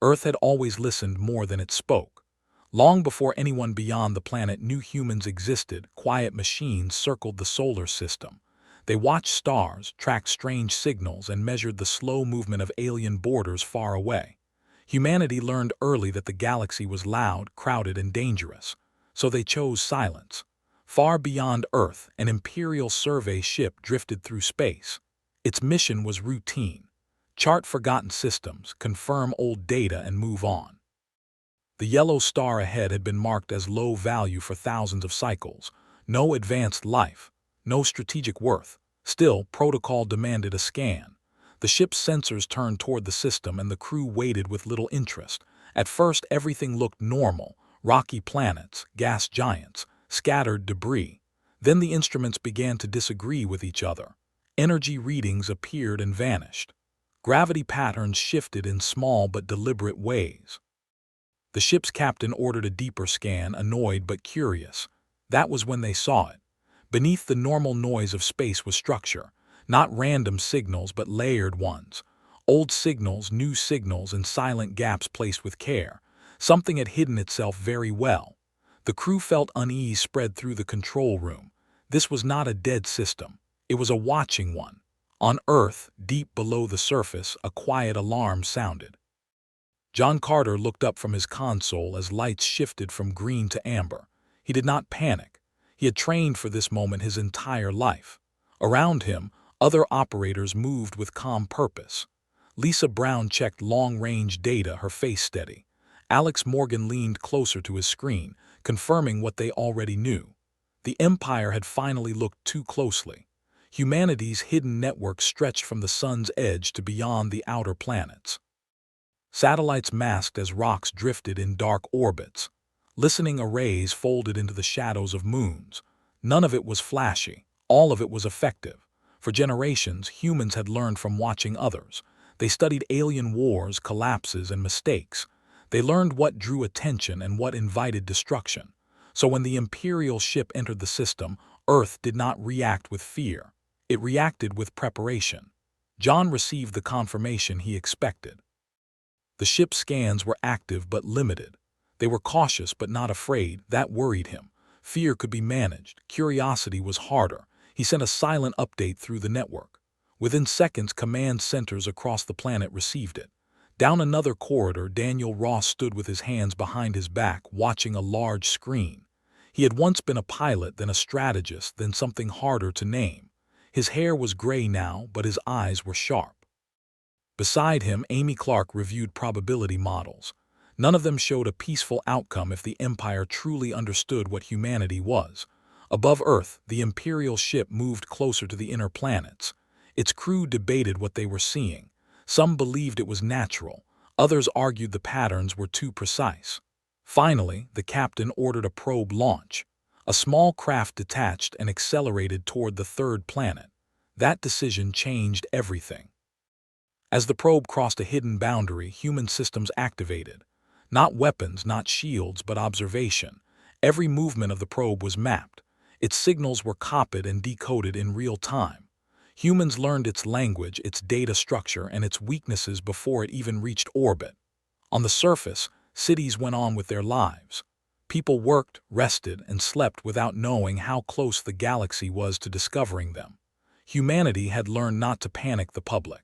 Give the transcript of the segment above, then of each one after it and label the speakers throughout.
Speaker 1: Earth had always listened more than it spoke. Long before anyone beyond the planet knew humans existed, quiet machines circled the solar system. They watched stars, tracked strange signals, and measured the slow movement of alien borders far away. Humanity learned early that the galaxy was loud, crowded, and dangerous, so they chose silence. Far beyond Earth, an Imperial survey ship drifted through space. Its mission was routine: chart forgotten systems, confirm old data, and move on. The yellow star ahead had been marked as low value for thousands of cycles. No advanced life, no strategic worth. Still, protocol demanded a scan. The ship's sensors turned toward the system and the crew waited with little interest. At first, everything looked normal: rocky planets, gas giants, scattered debris. Then the instruments began to disagree with each other. Energy readings appeared and vanished. Gravity patterns shifted in small but deliberate ways. The ship's captain ordered a deeper scan, annoyed but curious. That was when they saw it. Beneath the normal noise of space was structure, not random signals but layered ones. Old signals, new signals, and silent gaps placed with care. Something had hidden itself very well. The crew felt unease spread through the control room. This was not a dead system. It was a watching one. On Earth, deep below the surface, a quiet alarm sounded. John Carter looked up from his console as lights shifted from green to amber. He did not panic. He had trained for this moment his entire life. Around him, other operators moved with calm purpose. Lisa Brown checked long-range data, her face steady. Alex Morgan leaned closer to his screen, confirming what they already knew. The Empire had finally looked too closely. Humanity's hidden network stretched from the sun's edge to beyond the outer planets. Satellites masked as rocks drifted in dark orbits. Listening arrays folded into the shadows of moons. None of it was flashy. All of it was effective. For generations, humans had learned from watching others. They studied alien wars, collapses, and mistakes. They learned what drew attention and what invited destruction. So when the Imperial ship entered the system, Earth did not react with fear. It reacted with preparation. John received the confirmation he expected. The ship's scans were active but limited. They were cautious but not afraid. That worried him. Fear could be managed. Curiosity was harder. He sent a silent update through the network. Within seconds, command centers across the planet received it. Down another corridor, Daniel Ross stood with his hands behind his back, watching a large screen. He had once been a pilot, then a strategist, then something harder to name. His hair was gray now, but his eyes were sharp. Beside him, Amy Clark reviewed probability models. None of them showed a peaceful outcome if the Empire truly understood what humanity was. Above Earth, the Imperial ship moved closer to the inner planets. Its crew debated what they were seeing. Some believed it was natural. Others argued the patterns were too precise. Finally, the captain ordered a probe launch. A small craft detached and accelerated toward the third planet. That decision changed everything. As the probe crossed a hidden boundary, human systems activated. Not weapons, not shields, but observation. Every movement of the probe was mapped. Its signals were copied and decoded in real time. Humans learned its language, its data structure, and its weaknesses before it even reached orbit. On the surface, cities went on with their lives. People worked, rested, and slept without knowing how close the galaxy was to discovering them. Humanity had learned not to panic the public.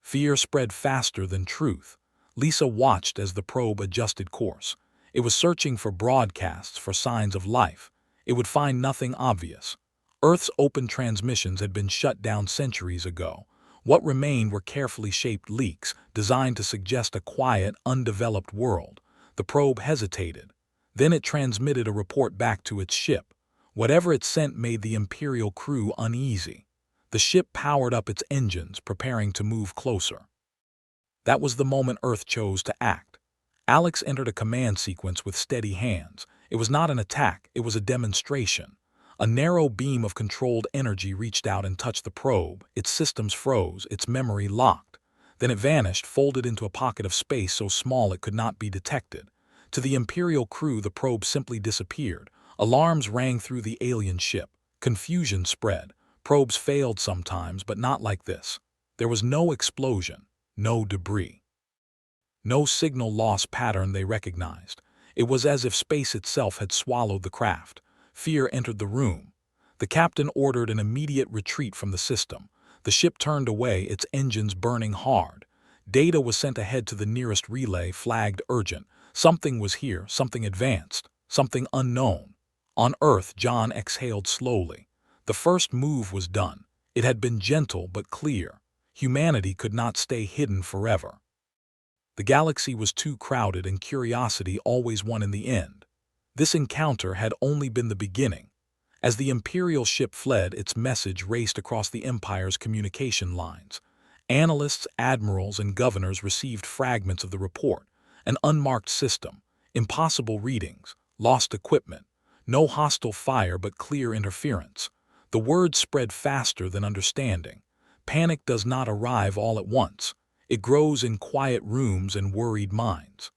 Speaker 1: Fear spread faster than truth. Lisa watched as the probe adjusted course. It was searching for broadcasts, for signs of life. It would find nothing obvious. Earth's open transmissions had been shut down centuries ago. What remained were carefully shaped leaks, designed to suggest a quiet, undeveloped world. The probe hesitated. Then it transmitted a report back to its ship. Whatever it sent made the Imperial crew uneasy. The ship powered up its engines, preparing to move closer. That was the moment Earth chose to act. Alex entered a command sequence with steady hands. It was not an attack, it was a demonstration. A narrow beam of controlled energy reached out and touched the probe. Its systems froze, its memory locked. Then it vanished, folded into a pocket of space so small it could not be detected. To the Imperial crew, the probe simply disappeared. Alarms rang through the alien ship. Confusion spread. Probes failed sometimes, but not like this. There was no explosion, no debris. No signal loss pattern they recognized. It was as if space itself had swallowed the craft. Fear entered the room. The captain ordered an immediate retreat from the system. The ship turned away, its engines burning hard. Data was sent ahead to the nearest relay, flagged urgent. Something was here, something advanced, something unknown. On Earth, John exhaled slowly. The first move was done. It had been gentle but clear. Humanity could not stay hidden forever. The galaxy was too crowded and curiosity always won in the end. This encounter had only been the beginning. As the Imperial ship fled, its message raced across the Empire's communication lines. Analysts, admirals, and governors received fragments of the report. An unmarked system, impossible readings, lost equipment, no hostile fire but clear interference. The word spread faster than understanding. Panic does not arrive all at once. It grows in quiet rooms and worried minds.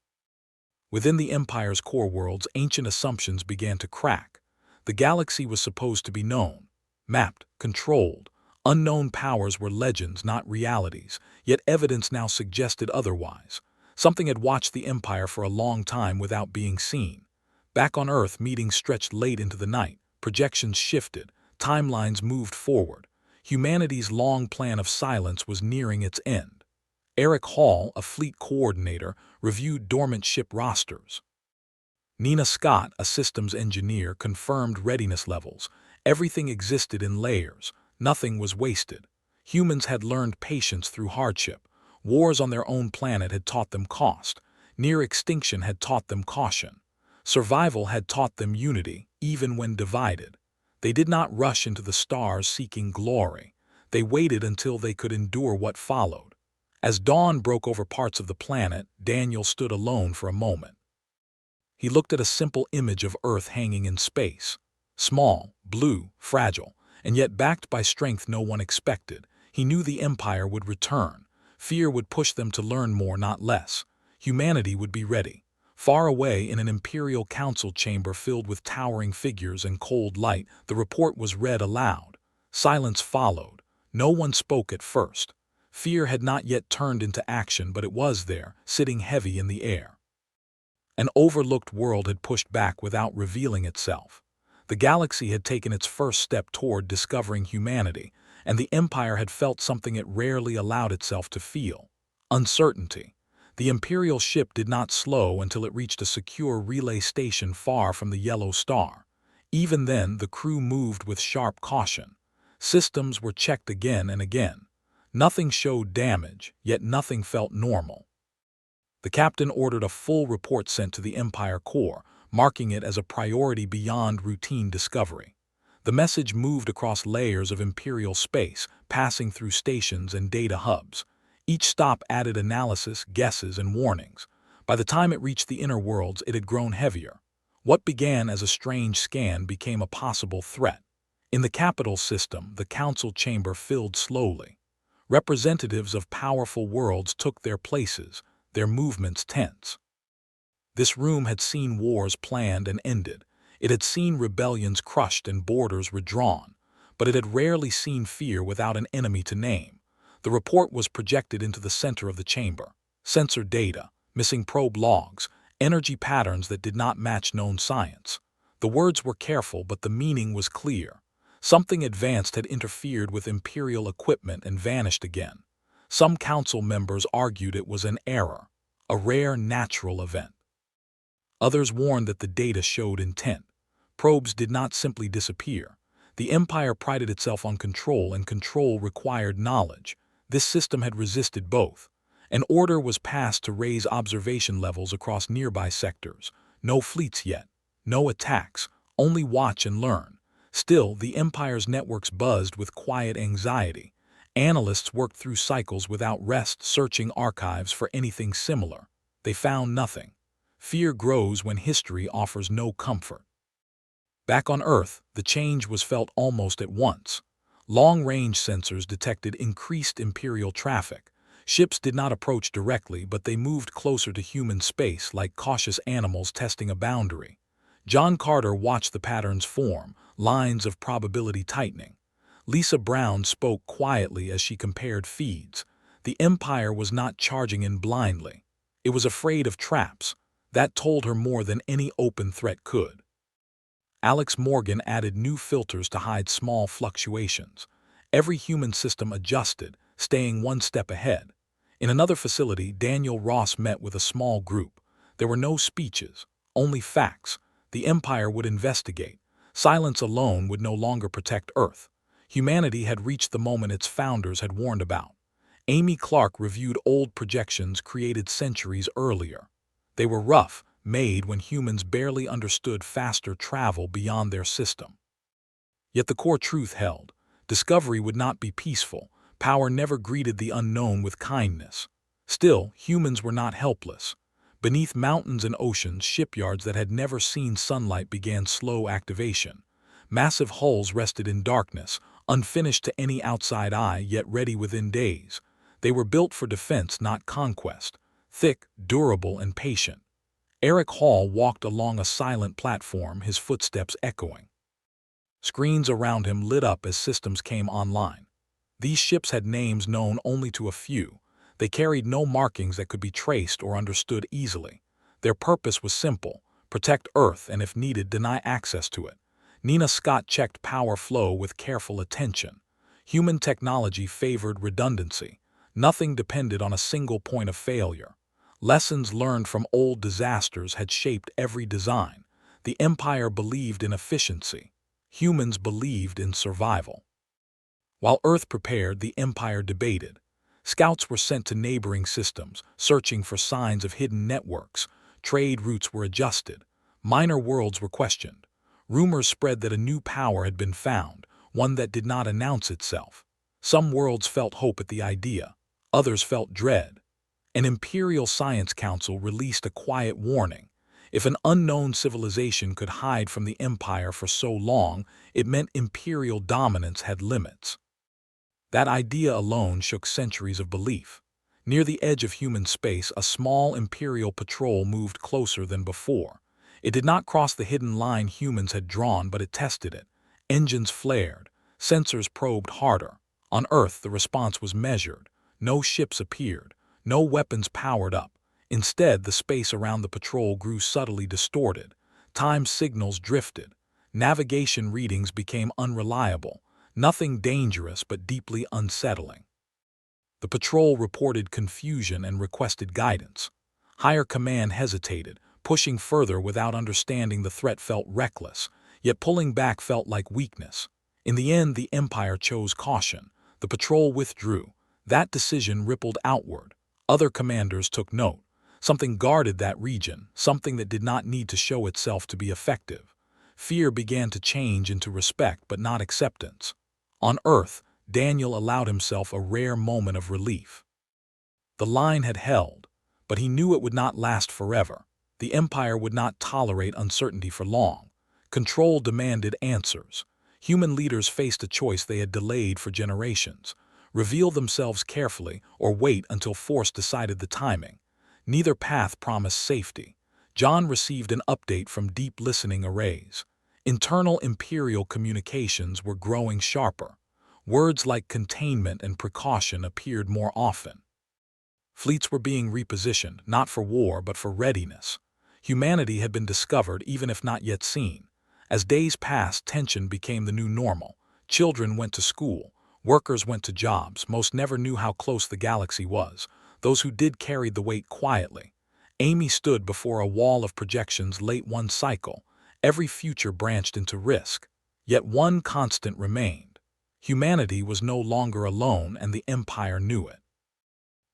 Speaker 1: Within the Empire's core worlds, ancient assumptions began to crack. The galaxy was supposed to be known, mapped, controlled. Unknown powers were legends, not realities, yet evidence now suggested otherwise. Something had watched the Empire for a long time without being seen. Back on Earth, meetings stretched late into the night, projections shifted, timelines moved forward. Humanity's long plan of silence was nearing its end. Eric Hall, a fleet coordinator, reviewed dormant ship rosters. Nina Scott, a systems engineer, confirmed readiness levels. Everything existed in layers. Nothing was wasted. Humans had learned patience through hardship. Wars on their own planet had taught them cost. Near extinction had taught them caution. Survival had taught them unity, even when divided. They did not rush into the stars seeking glory. They waited until they could endure what followed. As dawn broke over parts of the planet, Daniel stood alone for a moment. He looked at a simple image of Earth hanging in space. Small, blue, fragile, and yet backed by strength no one expected. He knew the Empire would return. Fear would push them to learn more, not less. Humanity would be ready. Far away in an Imperial Council chamber filled with towering figures and cold light, the report was read aloud. Silence followed. No one spoke at first. Fear had not yet turned into action, but it was there, sitting heavy in the air. An overlooked world had pushed back without revealing itself. The galaxy had taken its first step toward discovering humanity, and the Empire had felt something it rarely allowed itself to feel: uncertainty. The Imperial ship did not slow until it reached a secure relay station far from the yellow star. Even then, the crew moved with sharp caution. Systems were checked again and again. Nothing showed damage, yet nothing felt normal. The captain ordered a full report sent to the Empire core, marking it as a priority beyond routine discovery. The message moved across layers of Imperial space, passing through stations and data hubs. Each stop added analysis, guesses, and warnings. By the time it reached the inner worlds, it had grown heavier. What began as a strange scan became a possible threat. In the capital system, the council chamber filled slowly. Representatives of powerful worlds took their places, their movements tense. This room had seen wars planned and ended. It had seen rebellions crushed and borders redrawn. But it had rarely seen fear without an enemy to name. The report was projected into the center of the chamber. Sensor data, missing probe logs, energy patterns that did not match known science. The words were careful, but the meaning was clear. Something advanced had interfered with Imperial equipment and vanished again. Some council members argued it was an error, a rare natural event. Others warned that the data showed intent. Probes did not simply disappear. The Empire prided itself on control, and control required knowledge. This system had resisted both. An order was passed to raise observation levels across nearby sectors. No fleets yet, no attacks, only watch and learn. Still, the Empire's networks buzzed with quiet anxiety. Analysts worked through cycles without rest, searching archives for anything similar. They found nothing. Fear grows when history offers no comfort. Back on Earth, the change was felt almost at once. Long-range sensors detected increased Imperial traffic. Ships did not approach directly, but they moved closer to human space like cautious animals testing a boundary. John Carter watched the patterns form, lines of probability tightening. Lisa Brown spoke quietly as she compared feeds. The Empire was not charging in blindly. It was afraid of traps. That told her more than any open threat could. Alex Morgan added new filters to hide small fluctuations. Every human system adjusted, staying one step ahead. In another facility, Daniel Ross met with a small group. There were no speeches, only facts. The Empire would investigate. Silence alone would no longer protect Earth. Humanity had reached the moment its founders had warned about. Amy Clark reviewed old projections created centuries earlier. They were rough, made when humans barely understood faster travel beyond their system. Yet the core truth held. Discovery would not be peaceful. Power never greeted the unknown with kindness. Still, humans were not helpless. Beneath mountains and oceans, shipyards that had never seen sunlight began slow activation. Massive hulls rested in darkness, unfinished to any outside eye, yet ready within days. They were built for defense, not conquest. Thick, durable, and patient. Eric Hall walked along a silent platform, his footsteps echoing. Screens around him lit up as systems came online. These ships had names known only to a few. They carried no markings that could be traced or understood easily. Their purpose was simple: protect Earth and, if needed, deny access to it. Nina Scott checked power flow with careful attention. Human technology favored redundancy. Nothing depended on a single point of failure. Lessons learned from old disasters had shaped every design. The Empire believed in efficiency. Humans believed in survival. While Earth prepared, the Empire debated. Scouts were sent to neighboring systems, searching for signs of hidden networks. Trade routes were adjusted. Minor worlds were questioned. Rumors spread that a new power had been found, one that did not announce itself. Some worlds felt hope at the idea. Others felt dread. An Imperial Science Council released a quiet warning. If an unknown civilization could hide from the Empire for so long, it meant Imperial dominance had limits. That idea alone shook centuries of belief. Near the edge of human space, a small Imperial patrol moved closer than before. It did not cross the hidden line humans had drawn, but it tested it. Engines flared. Sensors probed harder. On Earth, the response was measured. No ships appeared. No weapons powered up. Instead, the space around the patrol grew subtly distorted. Time signals drifted. Navigation readings became unreliable. Nothing dangerous, but deeply unsettling. The patrol reported confusion and requested guidance. Higher command hesitated. Pushing further without understanding the threat felt reckless, yet pulling back felt like weakness. In the end, the Empire chose caution. The patrol withdrew. That decision rippled outward. Other commanders took note. Something guarded that region, something that did not need to show itself to be effective. Fear began to change into respect, but not acceptance. On Earth, Daniel allowed himself a rare moment of relief. The line had held, but he knew it would not last forever. The Empire would not tolerate uncertainty for long. Control demanded answers. Human leaders faced a choice they had delayed for generations: reveal themselves carefully or wait until force decided the timing. Neither path promised safety. John received an update from deep listening arrays. Internal Imperial communications were growing sharper. Words like containment and precaution appeared more often. Fleets were being repositioned, not for war but for readiness. Humanity had been discovered, even if not yet seen. As days passed, tension became the new normal. Children went to school. Workers went to jobs. Most never knew how close the galaxy was. Those who did carried the weight quietly. Amy stood before a wall of projections late one cycle. Every future branched into risk. Yet one constant remained. Humanity was no longer alone, and the Empire knew it.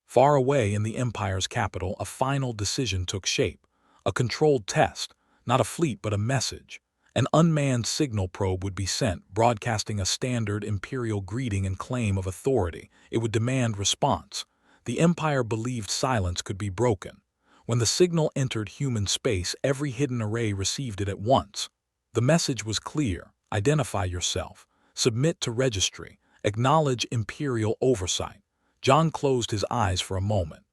Speaker 1: Far away in the Empire's capital, a final decision took shape. A controlled test, not a fleet but a message. An unmanned signal probe would be sent, broadcasting a standard Imperial greeting and claim of authority. It would demand response. The Empire believed silence could be broken. When the signal entered human space, every hidden array received it at once. The message was clear: identify yourself, submit to registry, acknowledge Imperial oversight. John closed his eyes for a moment.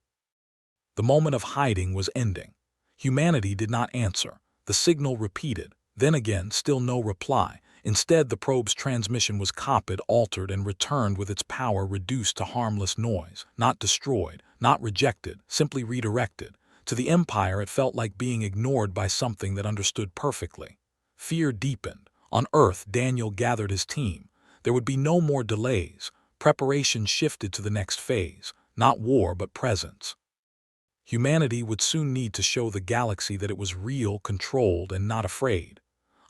Speaker 1: The moment of hiding was ending. Humanity did not answer. The signal repeated. Then again, still no reply. Instead, the probe's transmission was copied, altered, and returned with its power reduced to harmless noise. Not destroyed, not rejected, simply redirected. To the Empire, it felt like being ignored by something that understood perfectly. Fear deepened. On Earth, Daniel gathered his team. There would be no more delays. Preparation shifted to the next phase, not war but presence. Humanity would soon need to show the galaxy that it was real, controlled, and not afraid.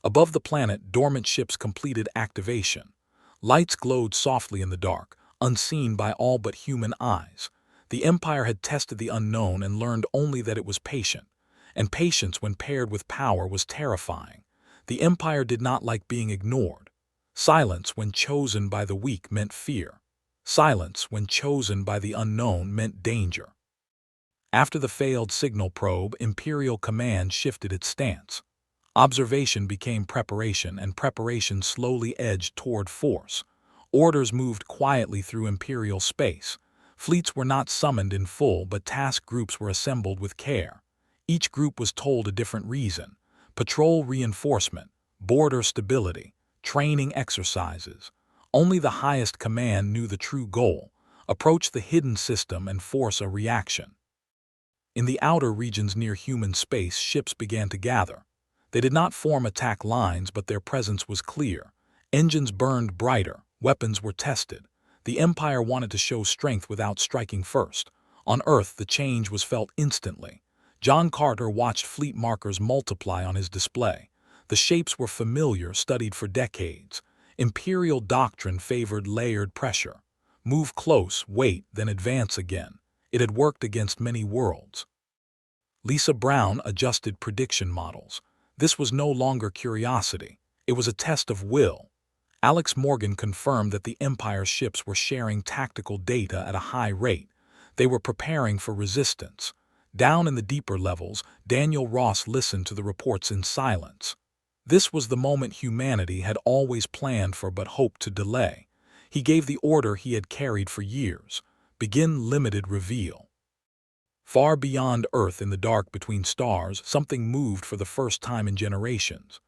Speaker 1: Above the planet, dormant ships completed activation. Lights glowed softly in the dark, unseen by all but human eyes. The Empire had tested the unknown and learned only that it was patient. And patience, when paired with power, was terrifying. The Empire did not like being ignored. Silence, when chosen by the weak, meant fear. Silence, when chosen by the unknown, meant danger. After the failed signal probe, Imperial Command shifted its stance. Observation became preparation, and preparation slowly edged toward force. Orders moved quietly through Imperial space. Fleets were not summoned in full, but task groups were assembled with care. Each group was told a different reason: patrol reinforcement, border stability, training exercises. Only the highest command knew the true goal: approach the hidden system and force a reaction. In the outer regions near human space, ships began to gather. They did not form attack lines, but their presence was clear. Engines burned brighter, weapons were tested. The Empire wanted to show strength without striking first. On Earth, the change was felt instantly. John Carter watched fleet markers multiply on his display. The shapes were familiar, studied for decades. Imperial doctrine favored layered pressure. Move close, wait, then advance again. It had worked against many worlds. Lisa Brown adjusted prediction models. This was no longer curiosity. It was a test of will. Alex Morgan confirmed that the Empire's ships were sharing tactical data at a high rate. They were preparing for resistance. Down in the deeper levels, Daniel Ross listened to the reports in silence. This was the moment humanity had always planned for but hoped to delay. He gave the order he had carried for years: begin limited reveal. Far beyond Earth, in the dark between stars, something moved for the first time in generations.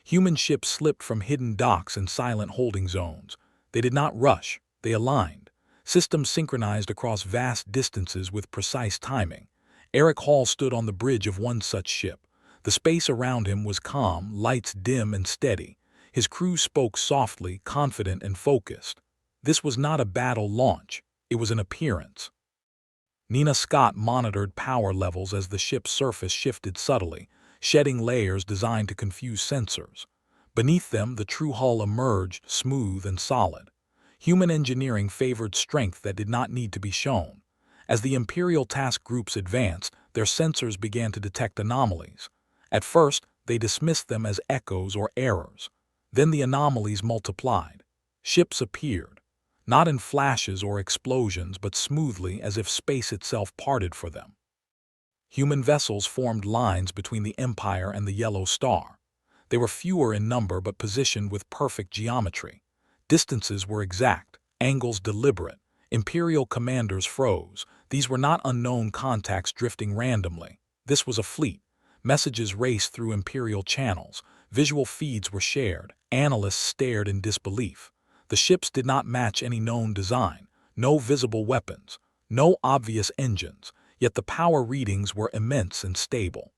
Speaker 1: Human ships slipped from hidden docks and silent holding zones. They did not rush, they aligned. Systems synchronized across vast distances with precise timing. Eric Hall stood on the bridge of one such ship. The space around him was calm, lights dim and steady. His crew spoke softly, confident and focused. This was not a battle launch, it was an appearance. Nina Scott monitored power levels as the ship's surface shifted subtly, shedding layers designed to confuse sensors. Beneath them, the true hull emerged, smooth and solid. Human engineering favored strength that did not need to be shown. As the Imperial task groups advanced, their sensors began to detect anomalies. At first, they dismissed them as echoes or errors. Then the anomalies multiplied. Ships appeared, not in flashes or explosions, but smoothly, as if space itself parted for them. Human vessels formed lines between the Empire and the Yellow Star. They were fewer in number but positioned with perfect geometry. Distances were exact, angles deliberate. Imperial commanders froze. These were not unknown contacts drifting randomly. This was a fleet. Messages raced through Imperial channels. Visual feeds were shared. Analysts stared in disbelief. The ships did not match any known design. No visible weapons. No obvious engines. Yet the power readings were immense and stable.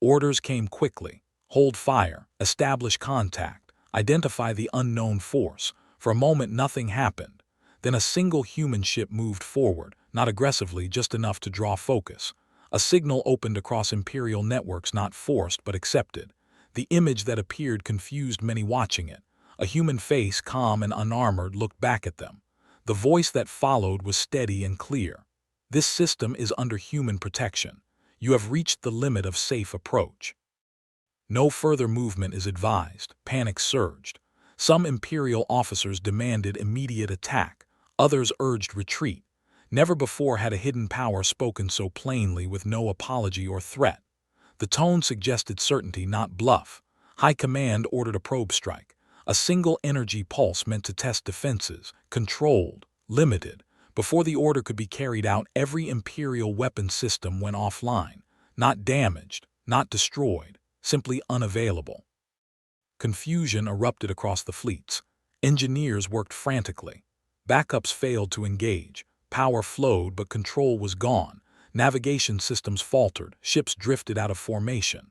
Speaker 1: Orders came quickly. Hold fire. Establish contact. Identify the unknown force. For a moment nothing happened. Then a single human ship moved forward, not aggressively, just enough to draw focus. A signal opened across Imperial networks, not forced but accepted. The image that appeared confused many watching it. A human face, calm and unarmored, looked back at them. The voice that followed was steady and clear. This system is under human protection. You have reached the limit of safe approach. No further movement is advised. Panic surged. Some Imperial officers demanded immediate attack. Others urged retreat. Never before had a hidden power spoken so plainly, with no apology or threat. The tone suggested certainty, not bluff. High Command ordered a probe strike. A single energy pulse meant to test defenses, controlled, limited. Before the order could be carried out, every Imperial weapon system went offline. Not damaged, not destroyed, simply unavailable. Confusion erupted across the fleets. Engineers worked frantically. Backups failed to engage. Power flowed, but control was gone. Navigation systems faltered, ships drifted out of formation.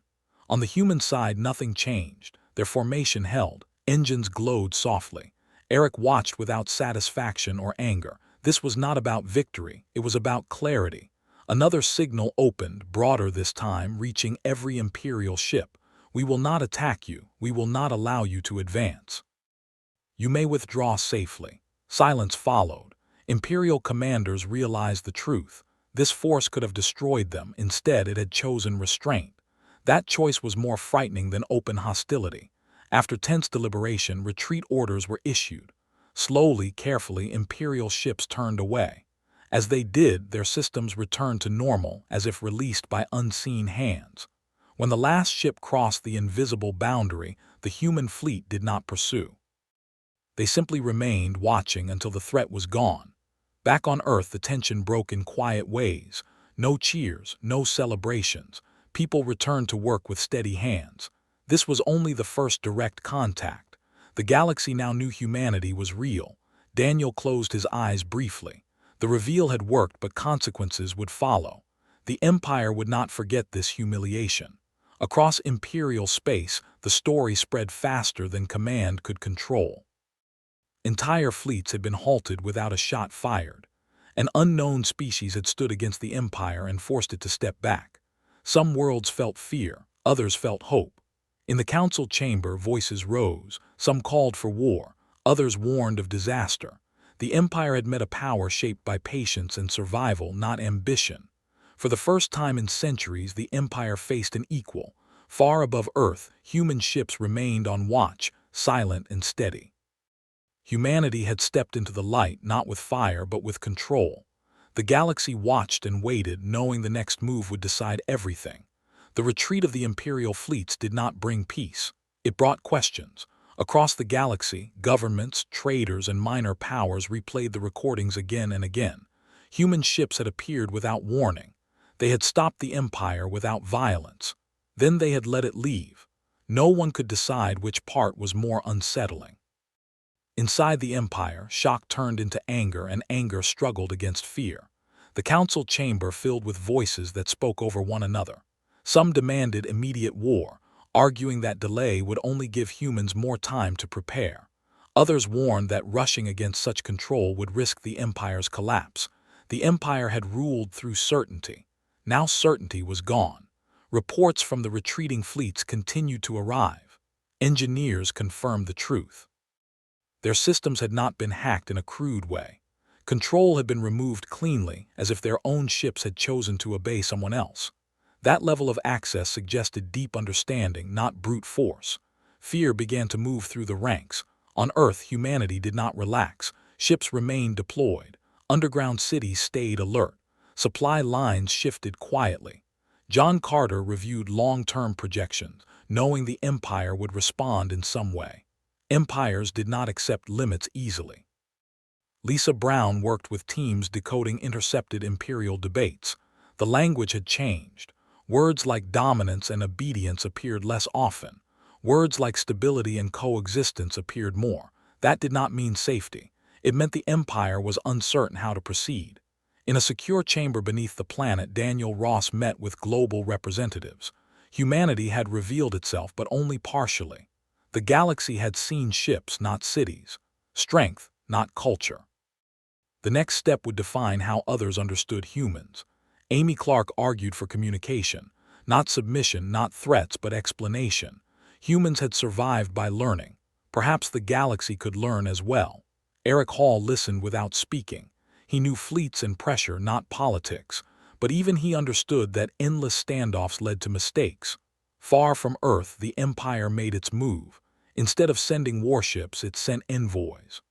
Speaker 1: On the human side, nothing changed. Their formation held. Engines glowed softly. Eric watched without satisfaction or anger. This was not about victory, it was about clarity. Another signal opened, broader this time, reaching every Imperial ship. We will not attack you, we will not allow you to advance. You may withdraw safely. Silence followed. Imperial commanders realized the truth. This force could have destroyed them, instead it had chosen restraint. That choice was more frightening than open hostility. After tense deliberation, retreat orders were issued. Slowly, carefully, Imperial ships turned away. As they did, their systems returned to normal, as if released by unseen hands. When the last ship crossed the invisible boundary, the human fleet did not pursue. They simply remained, watching until the threat was gone. Back on Earth, the tension broke in quiet ways. No cheers, no celebrations. People returned to work with steady hands. This was only the first direct contact. The galaxy now knew humanity was real. Daniel closed his eyes briefly. The reveal had worked, but consequences would follow. The Empire would not forget this humiliation. Across Imperial space, the story spread faster than command could control. Entire fleets had been halted without a shot fired. An unknown species had stood against the Empire and forced it to step back. Some worlds felt fear, others felt hope. In the council chamber, voices rose. Some called for war, others warned of disaster. The Empire had met a power shaped by patience and survival, not ambition. For the first time in centuries, the Empire faced an equal. Far above Earth, human ships remained on watch, silent and steady. Humanity had stepped into the light, not with fire, but with control. The galaxy watched and waited, knowing the next move would decide everything. The retreat of the Imperial fleets did not bring peace. It brought questions. Across the galaxy, governments, traders, and minor powers replayed the recordings again and again. Human ships had appeared without warning. They had stopped the Empire without violence. Then they had let it leave. No one could decide which part was more unsettling. Inside the Empire, shock turned into anger, and anger struggled against fear. The council chamber filled with voices that spoke over one another. Some demanded immediate war, arguing that delay would only give humans more time to prepare. Others warned that rushing against such control would risk the Empire's collapse. The Empire had ruled through certainty. Now certainty was gone. Reports from the retreating fleets continued to arrive. Engineers confirmed the truth. Their systems had not been hacked in a crude way. Control had been removed cleanly, as if their own ships had chosen to obey someone else. That level of access suggested deep understanding, not brute force. Fear began to move through the ranks. On Earth, humanity did not relax. Ships remained deployed. Underground cities stayed alert. Supply lines shifted quietly. John Carter reviewed long-term projections, knowing the Empire would respond in some way. Empires did not accept limits easily. Lisa Brown worked with teams decoding intercepted Imperial debates. The language had changed. Words like dominance and obedience appeared less often. Words like stability and coexistence appeared more. That did not mean safety. It meant the Empire was uncertain how to proceed. In a secure chamber beneath the planet, Daniel Ross met with global representatives. Humanity had revealed itself, but only partially. The galaxy had seen ships, not cities. Strength, not culture. The next step would define how others understood humans. Amy Clark argued for communication, not submission, not threats, but explanation. Humans had survived by learning. Perhaps the galaxy could learn as well. Eric Hall listened without speaking. He knew fleets and pressure, not politics. But even he understood that endless standoffs led to mistakes. Far from Earth, the Empire made its move. Instead of sending warships, it sent envoys.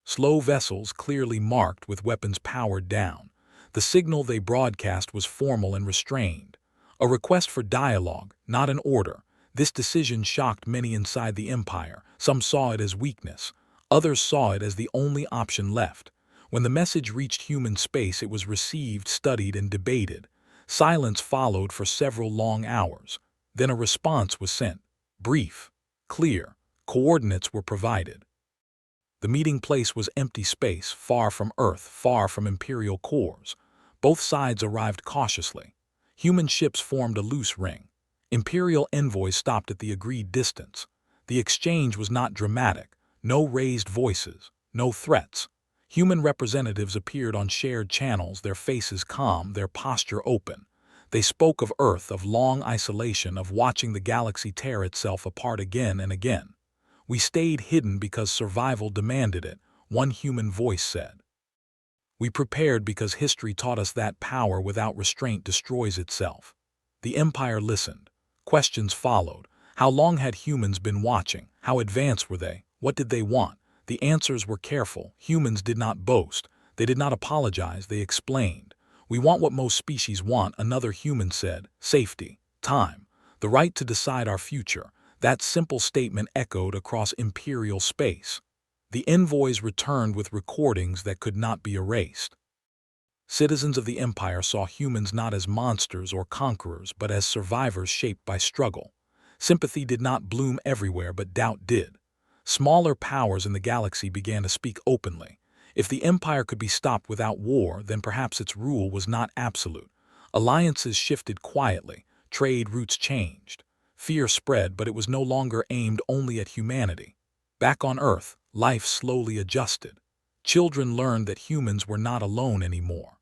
Speaker 1: Slow vessels clearly marked with weapons powered down. The signal they broadcast was formal and restrained. A request for dialogue, not an order. This decision shocked many inside the Empire. Some saw it as weakness. Others saw it as the only option left. When the message reached human space, it was received, studied, and debated. Silence followed for several long hours. Then a response was sent. Brief, clear, coordinates were provided. The meeting place was empty space, far from Earth, far from Imperial cores. Both sides arrived cautiously. Human ships formed a loose ring. Imperial envoys stopped at the agreed distance. The exchange was not dramatic. No raised voices, no threats. Human representatives appeared on shared channels, their faces calm, their posture open. They spoke of Earth, of long isolation, of watching the galaxy tear itself apart again and again. "We stayed hidden because survival demanded it," one human voice said. "We prepared because history taught us that power without restraint destroys itself." The Empire listened. Questions followed. How long had humans been watching? How advanced were they? What did they want? The answers were careful. Humans did not boast. They did not apologize. They explained. "We want what most species want," another human said. "Safety, time, the right to decide our future." That simple statement echoed across imperial space. The envoys returned with recordings that could not be erased. Citizens of the Empire saw humans not as monsters or conquerors, but as survivors shaped by struggle. Sympathy did not bloom everywhere, but doubt did. Smaller powers in the galaxy began to speak openly. If the Empire could be stopped without war, then perhaps its rule was not absolute. Alliances shifted quietly. Trade routes changed. Fear spread, but it was no longer aimed only at humanity. Back on Earth, life slowly adjusted. Children learned that humans were not alone anymore.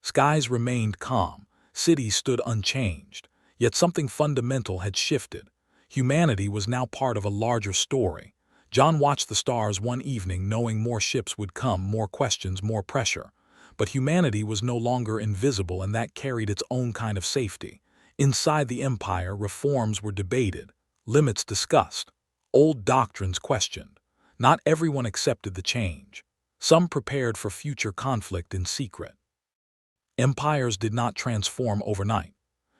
Speaker 1: Skies remained calm. Cities stood unchanged. Yet something fundamental had shifted. Humanity was now part of a larger story. John watched the stars one evening, knowing more ships would come, more questions, more pressure. But humanity was no longer invisible, and that carried its own kind of safety. Inside the Empire, reforms were debated, limits discussed, old doctrines questioned. Not everyone accepted the change. Some prepared for future conflict in secret. Empires did not transform overnight.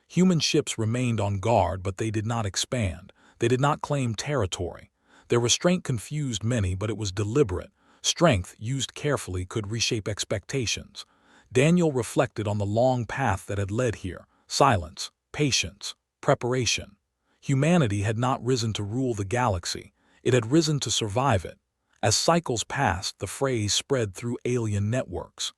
Speaker 1: Human ships remained on guard, but they did not expand. They did not claim territory. Their restraint confused many, but it was deliberate. Strength, used carefully, could reshape expectations. Daniel reflected on the long path that had led here. Silence, patience, preparation. Humanity had not risen to rule the galaxy. It had risen to survive it. As cycles passed, the phrase spread through alien networks.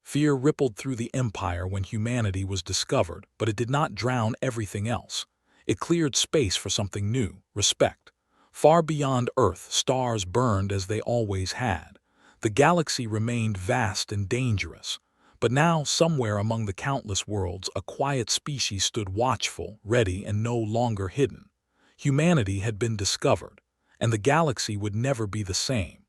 Speaker 1: Fear rippled through the Empire when humanity was discovered, but it did not drown everything else. It cleared space for something new: respect. Far beyond Earth, stars burned as they always had. The galaxy remained vast and dangerous. But now, somewhere among the countless worlds, a quiet species stood watchful, ready, and no longer hidden. Humanity had been discovered, and the galaxy would never be the same.